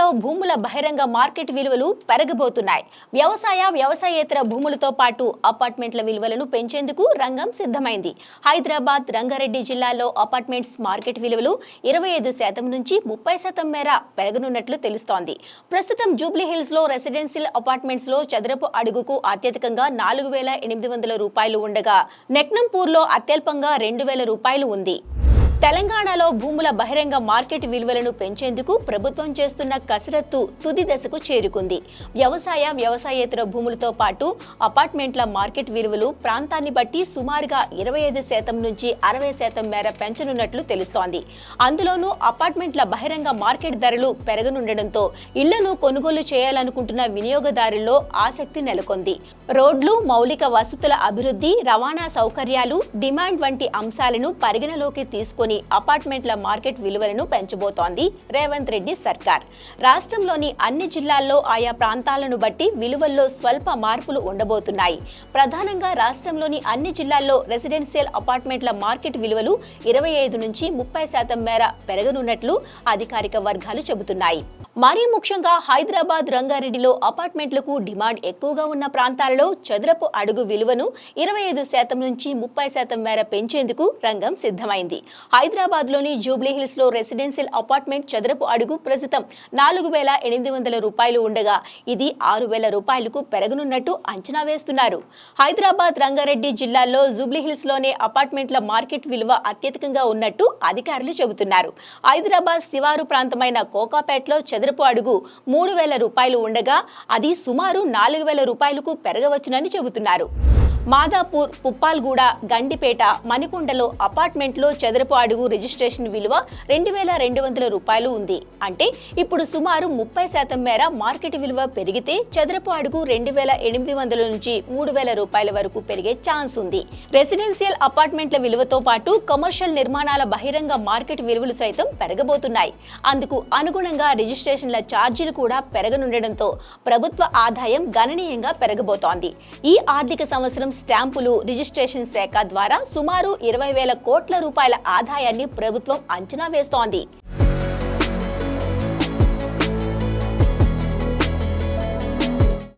తెలంగాణలో భూముల బహిరంగ మార్కెట్ విలువలు పెరగబోతున్నాయి. వ్యవసాయేతర భూములతో పాటు అపార్ట్మెంట్ల విలువలను పెంచేందుకు రంగం సిద్ధమైంది. హైదరాబాద్, రంగారెడ్డి జిల్లాల్లో అపార్ట్మెంట్స్ మార్కెట్ విలువలు 25% నుంచి 30% మేర పెరగనున్నట్లు తెలుస్తోంది. ప్రస్తుతం జూబ్లీహిల్స్ లో రెసిడెన్షియల్ అపార్ట్మెంట్స్ లో చదరపు అడుగుకు అత్యధికంగా 4,800 రూపాయలు ఉండగా నెక్నంపూర్లో అత్యల్పంగా 2,000 రూపాయలు ఉంది. తెలంగాణలో భూముల బహిరంగ మార్కెట్ విలువలను పెంచేందుకు ప్రభుత్వం చేస్తున్న కసరత్తు తుది దశకు చేరుకుంది. వ్యవసాయేతర భూములతో పాటు అపార్ట్మెంట్ల మార్కెట్ విలువలు ప్రాంతాన్ని బట్టి సుమారుగా 25% నుంచి 60% మేర పెంచనున్నట్లు తెలుస్తోంది. అందులోనూ అపార్ట్మెంట్ల బహిరంగ మార్కెట్ ధరలు పెరగనుండటంతో ఇళ్లను కొనుగోలు చేయాలనుకుంటున్న వినియోగదారుల్లో ఆసక్తి నెలకొంది. రోడ్లు, మౌలిక వసతుల అభివృద్ధి, రవాణా సౌకర్యాలు, డిమాండ్ వంటి అంశాలను పరిగణలోకి తీసుకొని అపార్ట్మెంట్ల మార్కెట్ విలువలను పెంచబోతోంది రేవంత్ రెడ్డి సర్కార్. రాష్ట్రంలోని అన్ని జిల్లాల్లో ఆయా ప్రాంతాలను బట్టి విలువల్లో స్వల్ప మార్పులు ఉండబోతున్నాయి. ప్రధానంగా రాష్ట్రంలోని అన్ని జిల్లాల్లో రెసిడెన్షియల్ అపార్ట్మెంట్ల మార్కెట్ విలువలు 25 నుంచి 30% మేర పెరగనున్నట్లు అధికారిక వర్గాలు చెబుతున్నాయి. మరీ ముఖ్యంగా హైదరాబాద్, రంగారెడ్డిలో అపార్ట్మెంట్లకు డిమాండ్ ఎక్కువగా ఉన్న ప్రాంతాలలో చదరపు అడుగు విలువను 25% నుంచి 30% మేర పెంచేందుకు రంగం సిద్ధమైంది. హైదరాబాద్లోని జూబ్లీహిల్స్ లో రెసిడెన్షియల్ అపార్ట్మెంట్ చదరపు అడుగు ప్రస్తుతం 4,800 రూపాయలు ఉండగా ఇది 6,000 రూపాయలకు పెరగనున్నట్టు అంచనా వేస్తున్నారు. హైదరాబాద్, రంగారెడ్డి జిల్లాల్లో జూబ్లీహిల్స్ లోనే అపార్ట్మెంట్ల మార్కెట్ విలువ అత్యధికంగా ఉన్నట్టు అధికారులు చెబుతున్నారు. హైదరాబాద్ శివారు ప్రాంతమైన కోకాపేటలో చదరపు అడుగు 3,000 రూపాయలు ఉండగా అది సుమారు 4,000 రూపాయలకు పెరగవచ్చునని చెబుతున్నారు. మాదాపూర్, పుప్పాల్గూడ, గండిపేట, మణికొండలో అపార్ట్మెంట్లో చదరపు అడుగు రిజిస్ట్రేషన్ విలువ 2,200 రూపాయలు ఉంది. అంటే ఇప్పుడు సుమారు 30% మేర మార్కెట్ విలువ పెరిగితే చదరపు అడుగు 2,800 నుంచి 3,000 రూపాయల వరకు పెరిగే ఛాన్స్ ఉంది. రెసిడెన్షియల్ అపార్ట్మెంట్ల విలువతో పాటు కమర్షియల్ నిర్మాణాల బహిరంగ మార్కెట్ విలువలు సైతం పెరగబోతున్నాయి. అందుకు అనుగుణంగా రిజిస్ట్రేషన్ల ఛార్జీలు కూడా పెరగనుండటంతో ప్రభుత్వ ఆదాయం గణనీయంగా పెరగబోతోంది. ఈ ఆర్థిక సంవత్సరం స్టాంపులు, రిజిస్ట్రేషన్ శాఖ ద్వారా సుమారు 20,000 కోట్ల రూపాయల ఆదాయాన్ని ప్రభుత్వం అంచనా వేస్తోంది.